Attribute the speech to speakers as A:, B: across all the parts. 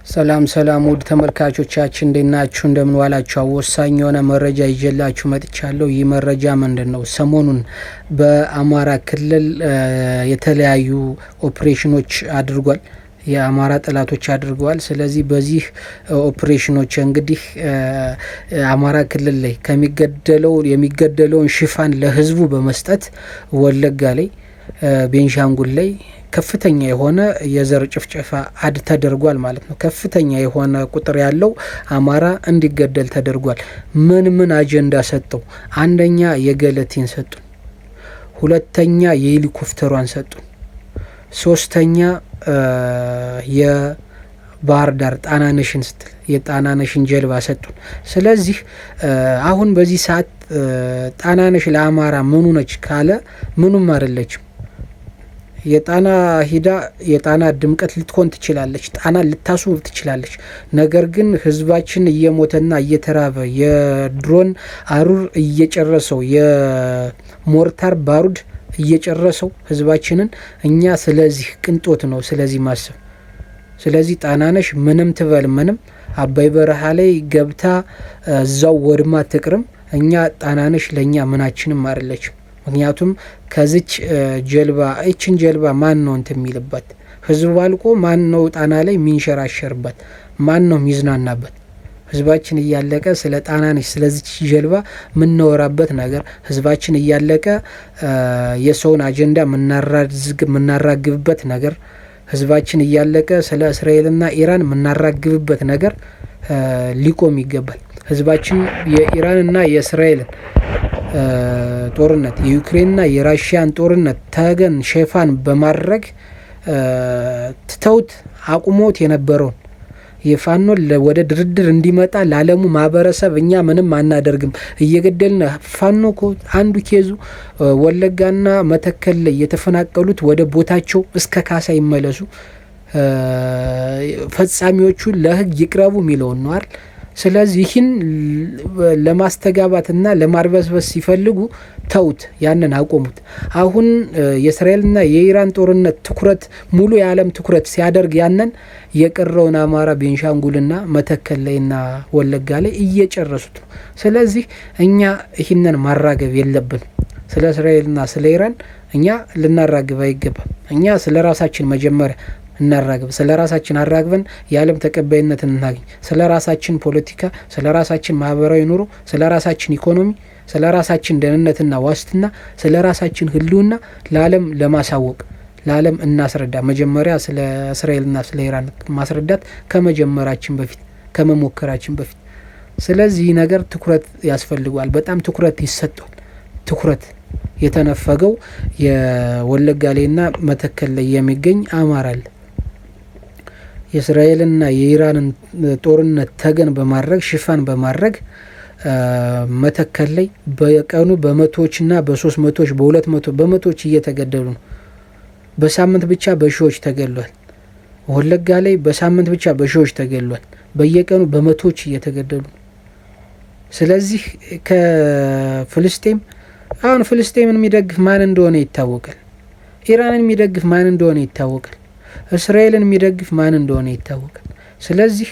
A: ሰላም ሰላም ውድ ተመልካቾቻችን እንደናችሁ እንደምን ዋላችሁ? ወሳኝ የሆነ መረጃ ይዤላችሁ መጥቻለሁ። ይህ መረጃ ምንድነው? ሰሞኑን በአማራ ክልል የተለያዩ ኦፕሬሽኖች አድርጓል። የአማራ ጠላቶች አድርገዋል። ስለዚህ በዚህ ኦፕሬሽኖች እንግዲህ አማራ ክልል ላይ የሚገደለውን ሽፋን ለህዝቡ በመስጠት ወለጋ ላይ፣ ቤንሻንጉል ላይ ከፍተኛ የሆነ የዘር ጭፍጨፋ ተደርጓል ማለት ነው። ከፍተኛ የሆነ ቁጥር ያለው አማራ እንዲገደል ተደርጓል። ምን አጀንዳ ሰጠው? አንደኛ የገለቴን ሰጡን፣ ሁለተኛ የሄሊኮፕተሯን ሰጡን፣ ሶስተኛ የባህር ዳር ጣናነሽን ስትል የጣናነሽን ጀልባ ሰጡን። ስለዚህ አሁን በዚህ ሰዓት ጣናነሽ ለአማራ ምኑ ነች ካለ ምኑም አይደለችም። የጣና ሂዳ የጣና ድምቀት ልትሆን ትችላለች፣ ጣና ልታስውብ ትችላለች። ነገር ግን ህዝባችን እየሞተና እየተራበ የድሮን አሩር እየጨረሰው የሞርታር ባሩድ እየጨረሰው ህዝባችንን እኛ ስለዚህ ቅንጦት ነው ስለዚህ ማሰብ። ስለዚህ ጣናነሽ ምንም ትበል ምንም አባይ በረሃ ላይ ገብታ እዛው ወድማ ትቅርም፣ እኛ ጣናነሽ ለኛ ምናችንም አይደለችም። ምክንያቱም ከዚች ጀልባ እችን ጀልባ ማን ነው እንት የሚልበት? ህዝቡ አልቆ ማን ነው ጣና ላይ ሚንሸራሸርበት? ማን ነው ሚዝናናበት? ህዝባችን እያለቀ ስለ ጣናነሽ ስለዚች ጀልባ ምንወራበት ነገር፣ ህዝባችን እያለቀ የሰውን አጀንዳ ምናራግብበት ነገር፣ ህዝባችን እያለቀ ስለ እስራኤልና ኢራን ምናራግብበት ነገር ሊቆም ይገባል። ህዝባችን የኢራንና የእስራኤልን ጦርነት የዩክሬንና የራሽያን ጦርነት ተገን ሽፋን በማድረግ ትተውት አቁሞት የነበረውን የፋኖን ወደ ድርድር እንዲመጣ ለዓለሙ ማህበረሰብ እኛ ምንም አናደርግም እየገደልን ፋኖ እኮ አንዱ ኬዙ ወለጋና መተከል ላይ የተፈናቀሉት ወደ ቦታቸው እስከ ካሳ ይመለሱ፣ ፈጻሚዎቹ ለህግ ይቅረቡ የሚለውን ነው አይደል? ስለዚህ ይህን ለማስተጋባትና ለማርበስበስ ሲፈልጉ ተውት፣ ያንን አቆሙት። አሁን የእስራኤልና የኢራን ጦርነት ትኩረት ሙሉ የዓለም ትኩረት ሲያደርግ ያንን የቀረውን አማራ ቤንሻንጉልና መተከል ላይና ወለጋ ላይ እየጨረሱት ነው። ስለዚህ እኛ ይህንን ማራገብ የለብንም። ስለ እስራኤልና ስለ ኢራን እኛ ልናራግብ አይገባም። እኛ ስለ ራሳችን መጀመሪያ እናራግብ። ስለ ራሳችን አራግበን የዓለም ተቀባይነት እናገኝ። ስለ ራሳችን ፖለቲካ፣ ስለ ራሳችን ማህበራዊ ኑሮ፣ ስለ ራሳችን ኢኮኖሚ፣ ስለ ራሳችን ደህንነትና ዋስትና፣ ስለ ራሳችን ህልውና ለዓለም ለማሳወቅ ለዓለም እናስረዳ። መጀመሪያ ስለ እስራኤልና ስለ ኢራን ማስረዳት ከመጀመራችን በፊት ከመሞከራችን በፊት። ስለዚህ ነገር ትኩረት ያስፈልገዋል። በጣም ትኩረት ይሰጠዋል። ትኩረት የተነፈገው የወለጋ ላይና መተከል ላይ የሚገኝ አማራ አለ። የእስራኤልና የኢራንን ጦርነት ተገን በማድረግ ሽፋን በማድረግ መተከል ላይ በቀኑ በመቶዎችና በ300ዎች በ200 በመቶዎች እየተገደሉ ነው። በሳምንት ብቻ በሺዎች ተገድሏል። ወለጋ ላይ በሳምንት ብቻ በሺዎች ተገድሏል። በየቀኑ በመቶዎች እየተገደሉ ነው። ስለዚህ ከፍልስጤም አሁን ፍልስጤምን የሚደግፍ ማን እንደሆነ ይታወቃል። ኢራንን የሚደግፍ ማን እንደሆነ ይታወቃል። እስራኤልን የሚደግፍ ማን እንደሆነ ይታወቃል። ስለዚህ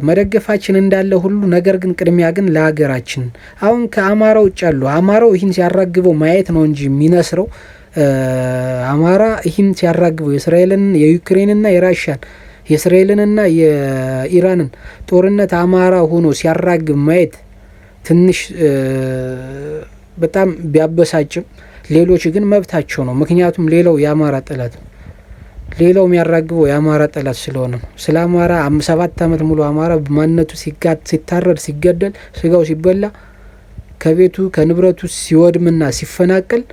A: መደገፋችን እንዳለ ሁሉ ነገር ግን ቅድሚያ ግን ለሀገራችን አሁን ከአማራው ውጭ ያሉ አማራው ይህን ሲያራግበው ማየት ነው እንጂ የሚነስረው አማራ ይህን ሲያራግበው የእስራኤልን የዩክሬንና የራሽያን የእስራኤልንና የኢራንን ጦርነት አማራ ሆኖ ሲያራግብ ማየት ትንሽ በጣም ቢያበሳጭም ሌሎች ግን መብታቸው ነው። ምክንያቱም ሌላው የአማራ ጠላት ነው። ሌላው የሚያራግበው የአማራ ጠላት ስለሆነ ነው። ስለ አማራ 7 ዓመት ሙሉ አማራ በማንነቱ ሲታረድ ሲገደል ስጋው ሲበላ ከቤቱ ከንብረቱ ሲወድምና ሲፈናቀል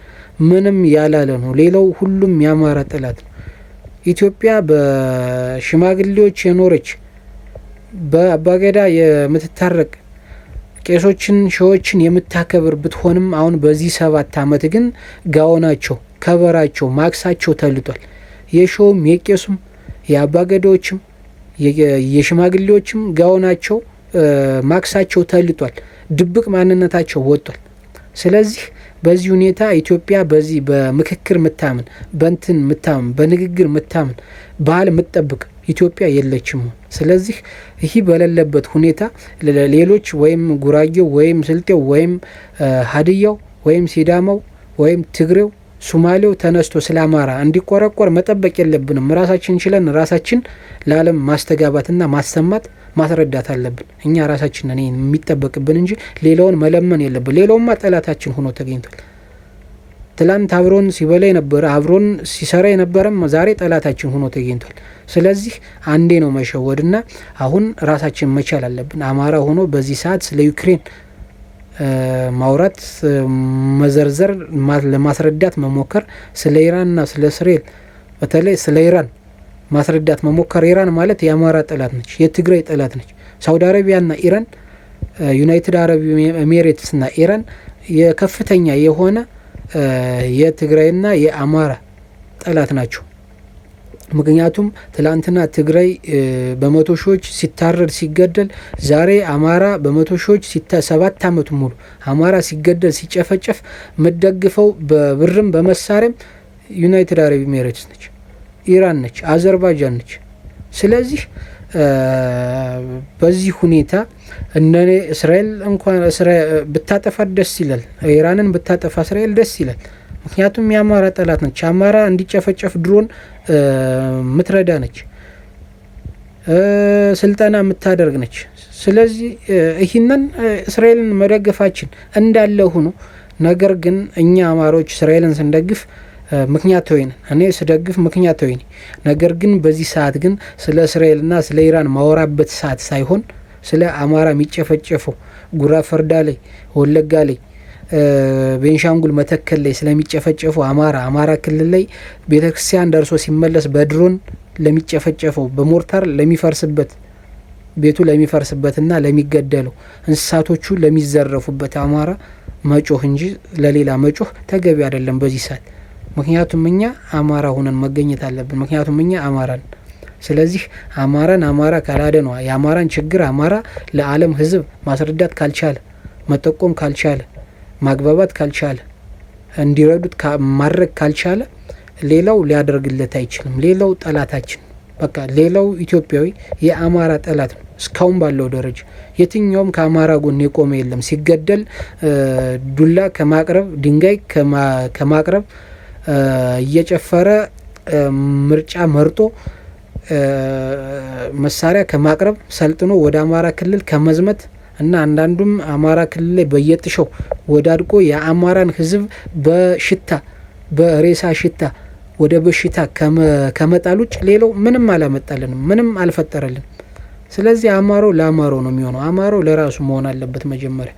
A: ምንም ያላለ ነው። ሌላው ሁሉም የአማራ ጠላት ነው። ኢትዮጵያ በሽማግሌዎች የኖረች በአባገዳ የምትታረቅ ቄሶችን ሸዎችን የምታከብር ብትሆንም አሁን በዚህ 7 ዓመት ግን ጋውናቸው ከበራቸው ማክሳቸው ተልጧል። የሾውም የቄሱም የአባገዳዎችም የሽማግሌዎችም ጋውናቸው ማክሳቸው ተልጧል። ድብቅ ማንነታቸው ወጥቷል። ስለዚህ በዚህ ሁኔታ ኢትዮጵያ በዚህ በምክክር ምታምን በንትን ምታምን በንግግር ምታምን ባህል ምትጠብቅ ኢትዮጵያ የለችም። ስለዚህ ይህ በሌለበት ሁኔታ ሌሎች ወይም ጉራጌው ወይም ስልጤው ወይም ሀዲያው ወይም ሲዳማው ወይም ትግሬው ሶማሌው ተነስቶ ስለ አማራ እንዲቆረቆር መጠበቅ የለብንም። ራሳችን ችለን ራሳችን ለዓለም ማስተጋባትና ማሰማት ማስረዳት አለብን። እኛ ራሳችን ነን የሚጠበቅብን እንጂ ሌላውን መለመን የለብን። ሌላውማ ጠላታችን ሆኖ ተገኝቷል። ትላንት አብሮን ሲበላ የነበረ አብሮን ሲሰራ የነበረም ዛሬ ጠላታችን ሆኖ ተገኝቷል። ስለዚህ አንዴ ነው መሸወድና አሁን ራሳችን መቻል አለብን። አማራ ሆኖ በዚህ ሰዓት ስለ ዩክሬን ማውራት መዘርዘር ለማስረዳት መሞከር፣ ስለ ኢራንና ስለ እስራኤል በተለይ ስለ ኢራን ማስረዳት መሞከር። ኢራን ማለት የአማራ ጠላት ነች፣ የትግራይ ጠላት ነች። ሳውዲ አረቢያና ኢራን፣ ዩናይትድ አረብ ኤሚሬትስና ኢራን የከፍተኛ የሆነ የትግራይና የአማራ ጠላት ናቸው። ምክንያቱም ትላንትና ትግራይ በመቶ ሺዎች ሲታረድ ሲገደል፣ ዛሬ አማራ በመቶ ሺዎች 7 ዓመት ሙሉ አማራ ሲገደል ሲጨፈጨፍ ምደግፈው በብርም በመሳሪያም ዩናይትድ አረብ ኤሚሬትስ ነች፣ ኢራን ነች፣ አዘርባይጃን ነች። ስለዚህ በዚህ ሁኔታ እነኔ እስራኤል እንኳን ብታጠፋ ደስ ይላል፣ ኢራንን ብታጠፋ እስራኤል ደስ ይላል። ምክንያቱም የአማራ ጠላት ነች። አማራ እንዲጨፈጨፍ ድሮን ምትረዳ ነች፣ ስልጠና የምታደርግ ነች። ስለዚህ ይህንን እስራኤልን መደገፋችን እንዳለ ሆኖ ነገር ግን እኛ አማሮች እስራኤልን ስንደግፍ ምክንያታዊ ነን። እኔ ስደግፍ ምክንያታዊ ነኝ። ነገር ግን በዚህ ሰዓት ግን ስለ እስራኤልና ስለ ኢራን ማወራበት ሰዓት ሳይሆን ስለ አማራ የሚጨፈጨፈው ጉራ ፈርዳ ላይ፣ ወለጋ ላይ፣ ቤንሻንጉል መተከል ላይ ስለሚጨፈጨፈው አማራ ክልል ላይ ቤተክርስቲያን ደርሶ ሲመለስ በድሮን ለሚጨፈጨፈው በሞርታር ለሚፈርስበት ቤቱ ለሚፈርስበትና ለሚገደለው እንስሳቶቹ ለሚዘረፉበት አማራ መጮህ እንጂ ለሌላ መጮህ ተገቢ አይደለም በዚህ ሰዓት። ምክንያቱም እኛ አማራ ሆነን መገኘት አለብን። ምክንያቱም እኛ አማራን። ስለዚህ አማራ ካላደ ነው የአማራን ችግር አማራ ለዓለም ሕዝብ ማስረዳት ካልቻለ፣ መጠቆም ካልቻለ፣ ማግባባት ካልቻለ፣ እንዲረዱት ማድረግ ካልቻለ ሌላው ሊያደርግለት አይችልም። ሌላው ጠላታችን፣ በቃ ሌላው ኢትዮጵያዊ የአማራ ጠላት ነው። እስካሁን ባለው ደረጃ የትኛውም ከአማራ ጎን የቆመ የለም። ሲገደል ዱላ ከማቅረብ ድንጋይ ከማቅረብ እየጨፈረ ምርጫ መርጦ መሳሪያ ከማቅረብ ሰልጥኖ ወደ አማራ ክልል ከመዝመት እና አንዳንዱም አማራ ክልል ላይ በየጥሸው ወዳድቆ የአማራን ህዝብ በሽታ በሬሳ ሽታ ወደ በሽታ ከመጣል ውጭ ሌላው ምንም አላመጣልንም፣ ምንም አልፈጠረልንም። ስለዚህ አማራው ለአማራው ነው የሚሆነው። አማራው ለራሱ መሆን አለበት መጀመሪያ።